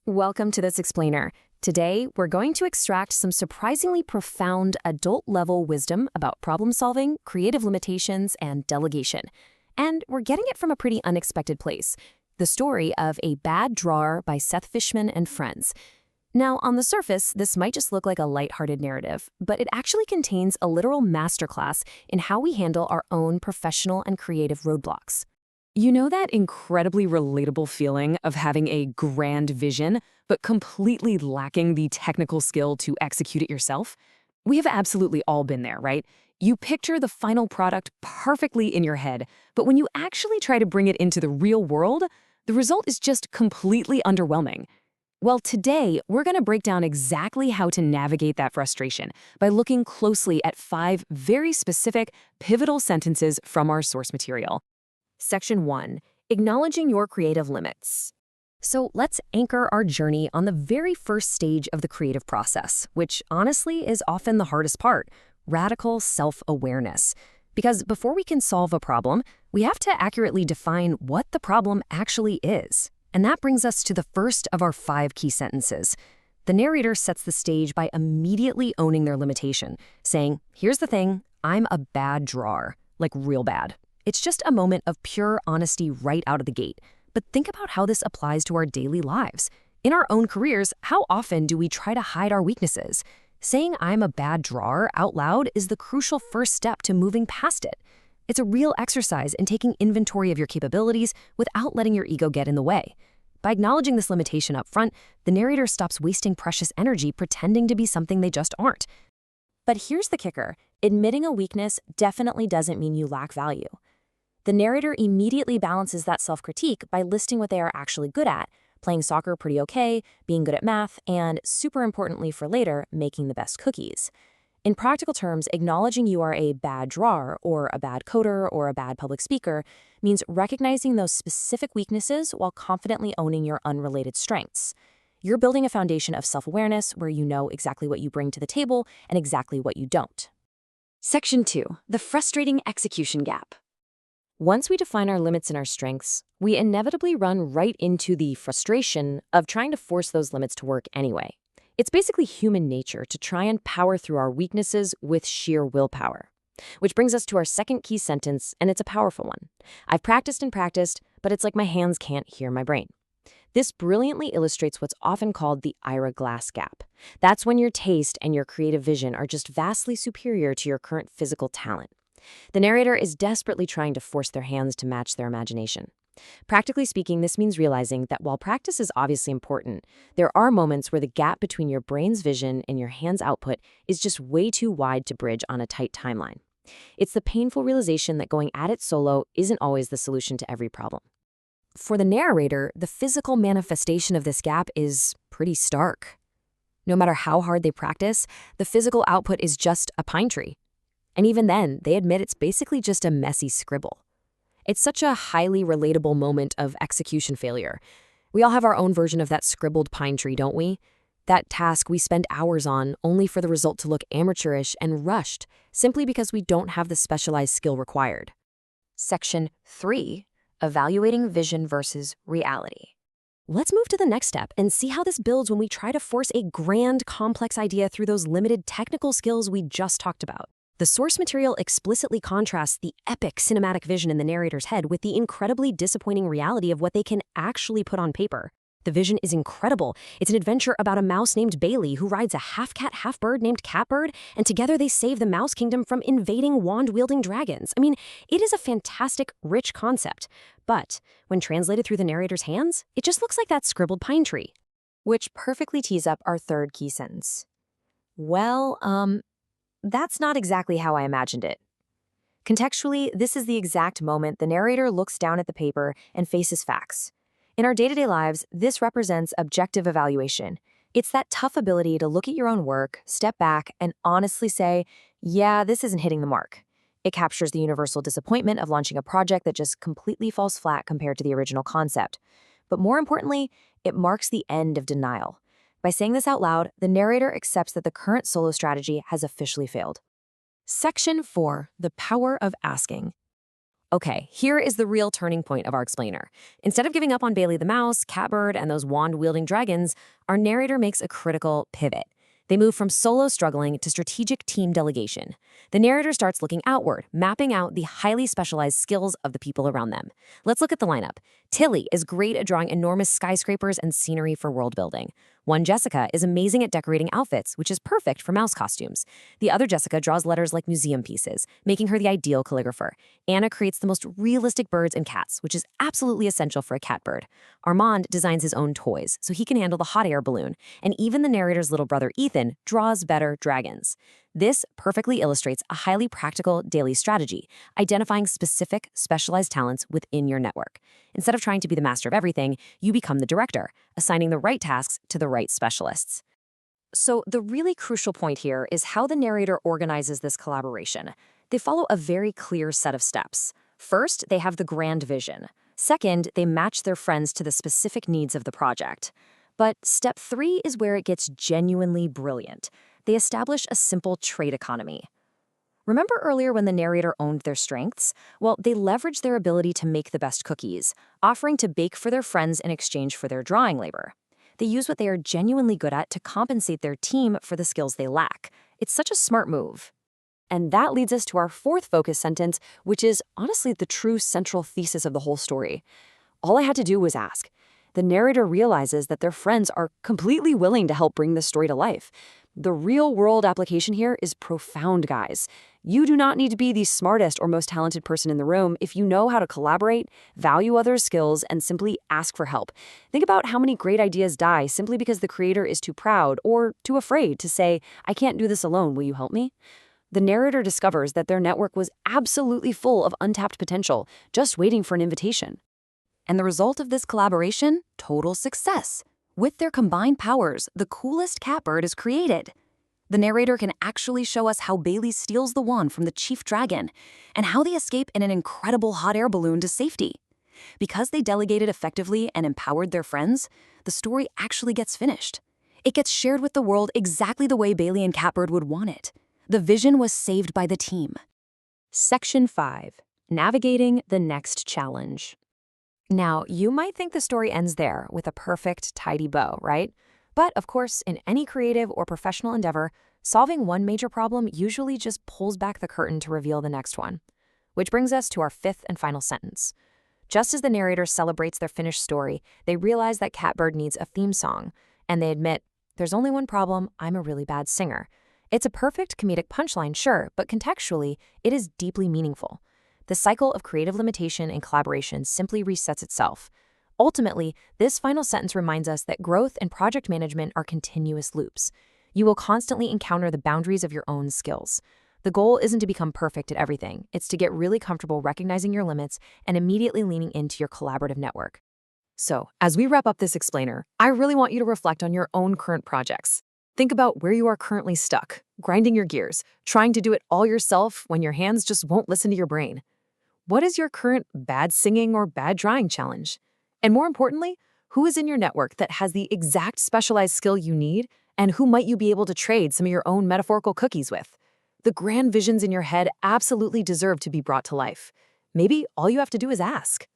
Welcome to This Explainer. Today, we're going to extract some surprisingly profound adult-level wisdom about problem-solving, creative limitations, and delegation. And we're getting it from a pretty unexpected place, the story of A Bad Drawer by Seth Fishman and Friends. Now, on the surface, this might just look like a lighthearted narrative, but it actually contains a literal masterclass in how we handle our own professional and creative roadblocks. You know that incredibly relatable feeling of having a grand vision, but completely lacking the technical skill to execute it yourself? We have absolutely all been there, right? You picture the final product perfectly in your head, but when you actually try to bring it into the real world, the result is just completely underwhelming. Well, today, we're going to break down exactly how to navigate that frustration by looking closely at 5 very specific, pivotal sentences from our source material. Section 1. Acknowledging your creative limits. So let's anchor our journey on the very first stage of the creative process, which honestly is often the hardest part, radical self-awareness. Because before we can solve a problem, we have to accurately define what the problem actually is. And that brings us to the first of our 5 key sentences. The narrator sets the stage by immediately owning their limitation, saying, "Here's the thing, I'm a bad drawer," like real bad. It's just a moment of pure honesty right out of the gate. But think about how this applies to our daily lives. In our own careers, how often do we try to hide our weaknesses? Saying "I'm a bad drawer" out loud is the crucial first step to moving past it. It's a real exercise in taking inventory of your capabilities without letting your ego get in the way. By acknowledging this limitation up front, the narrator stops wasting precious energy pretending to be something they just aren't. But here's the kicker. Admitting a weakness definitely doesn't mean you lack value. The narrator immediately balances that self-critique by listing what they are actually good at, playing soccer pretty okay, being good at math, and, super importantly for later, making the best cookies. In practical terms, acknowledging you are a bad drawer, or a bad coder, or a bad public speaker means recognizing those specific weaknesses while confidently owning your unrelated strengths. You're building a foundation of self-awareness where you know exactly what you bring to the table and exactly what you don't. Section 2. The frustrating execution gap. Once we define our limits and our strengths, we inevitably run right into the frustration of trying to force those limits to work anyway. It's basically human nature to try and power through our weaknesses with sheer willpower. Which brings us to our second key sentence, and it's a powerful one. I've practiced and practiced, but it's like my hands can't hear my brain. This brilliantly illustrates what's often called the Ira Glass gap. That's when your taste and your creative vision are just vastly superior to your current physical talent. The narrator is desperately trying to force their hands to match their imagination. Practically speaking, this means realizing that while practice is obviously important, there are moments where the gap between your brain's vision and your hand's output is just way too wide to bridge on a tight timeline. It's the painful realization that going at it solo isn't always the solution to every problem. For the narrator, the physical manifestation of this gap is pretty stark. No matter how hard they practice, the physical output is just a pine tree. And even then, they admit it's basically just a messy scribble. It's such a highly relatable moment of execution failure. We all have our own version of that scribbled pine tree, don't we? That task we spend hours on only for the result to look amateurish and rushed, simply because we don't have the specialized skill required. Section 3. Evaluating vision versus reality. Let's move to the next step and see how this builds when we try to force a grand, complex idea through those limited technical skills we just talked about. The source material explicitly contrasts the epic cinematic vision in the narrator's head with the incredibly disappointing reality of what they can actually put on paper. The vision is incredible. It's an adventure about a mouse named Bailey who rides a half-cat, half-bird named Catbird, and together they save the Mouse Kingdom from invading wand-wielding dragons. I mean, it is a fantastic, rich concept. But when translated through the narrator's hands, it just looks like that scribbled pine tree. Which perfectly tees up our third key sentence. That's not exactly how I imagined it. Contextually, this is the exact moment the narrator looks down at the paper and faces facts. In our day-to-day lives, this represents objective evaluation. It's that tough ability to look at your own work, step back, and honestly say, yeah, this isn't hitting the mark. It captures the universal disappointment of launching a project that just completely falls flat compared to the original concept. But more importantly, it marks the end of denial. By saying this out loud, the narrator accepts that the current solo strategy has officially failed. Section 4. The power of asking. Okay, here is the real turning point of our explainer. Instead of giving up on Bailey the mouse, Catbird, and those wand-wielding dragons, our narrator makes a critical pivot. They move from solo struggling to strategic team delegation. The narrator starts looking outward, mapping out the highly specialized skills of the people around them. Let's look at the lineup. Tilly is great at drawing enormous skyscrapers and scenery for world building. One Jessica is amazing at decorating outfits, which is perfect for mouse costumes. The other Jessica draws letters like museum pieces, making her the ideal calligrapher. Anna creates the most realistic birds and cats, which is absolutely essential for a catbird. Armand designs his own toys, so he can handle the hot air balloon. And even the narrator's little brother Ethan draws better dragons. This perfectly illustrates a highly practical daily strategy, identifying specific, specialized talents within your network. Instead of trying to be the master of everything, you become the director, assigning the right tasks to the right specialists. So the really crucial point here is how the narrator organizes this collaboration. They follow a very clear set of steps. First, they have the grand vision. Second, they match their friends to the specific needs of the project. But step 3 is where it gets genuinely brilliant. They establish a simple trade economy. Remember earlier when the narrator owned their strengths? Well, they leverage their ability to make the best cookies, offering to bake for their friends in exchange for their drawing labor. They use what they are genuinely good at to compensate their team for the skills they lack. It's such a smart move. And that leads us to our fourth focus sentence, which is honestly the true central thesis of the whole story. All I had to do was ask. The narrator realizes that their friends are completely willing to help bring this story to life. The real-world application here is profound, guys. You do not need to be the smartest or most talented person in the room if you know how to collaborate, value others' skills, and simply ask for help. Think about how many great ideas die simply because the creator is too proud or too afraid to say, "I can't do this alone, will you help me?" The narrator discovers that their network was absolutely full of untapped potential, just waiting for an invitation. And the result of this collaboration? Total success. With their combined powers, the coolest catbird is created. The narrator can actually show us how Bailey steals the wand from the chief dragon, and how they escape in an incredible hot air balloon to safety. Because they delegated effectively and empowered their friends, the story actually gets finished. It gets shared with the world exactly the way Bailey and Catbird would want it. The vision was saved by the team. Section 5. Navigating the next challenge. Now, you might think the story ends there with a perfect, tidy bow, right? But, of course, in any creative or professional endeavor, solving one major problem usually just pulls back the curtain to reveal the next one. Which brings us to our fifth and final sentence. Just as the narrator celebrates their finished story, they realize that Catbird needs a theme song, and they admit, "There's only one problem, I'm a really bad singer." It's a perfect comedic punchline, sure, but contextually, it is deeply meaningful. The cycle of creative limitation and collaboration simply resets itself. Ultimately, this final sentence reminds us that growth and project management are continuous loops. You will constantly encounter the boundaries of your own skills. The goal isn't to become perfect at everything. It's to get really comfortable recognizing your limits and immediately leaning into your collaborative network. So, as we wrap up this explainer, I really want you to reflect on your own current projects. Think about where you are currently stuck, grinding your gears, trying to do it all yourself when your hands just won't listen to your brain. What is your current bad singing or bad drawing challenge? And more importantly, who is in your network that has the exact specialized skill you need, and who might you be able to trade some of your own metaphorical cookies with? The grand visions in your head absolutely deserve to be brought to life. Maybe all you have to do is ask.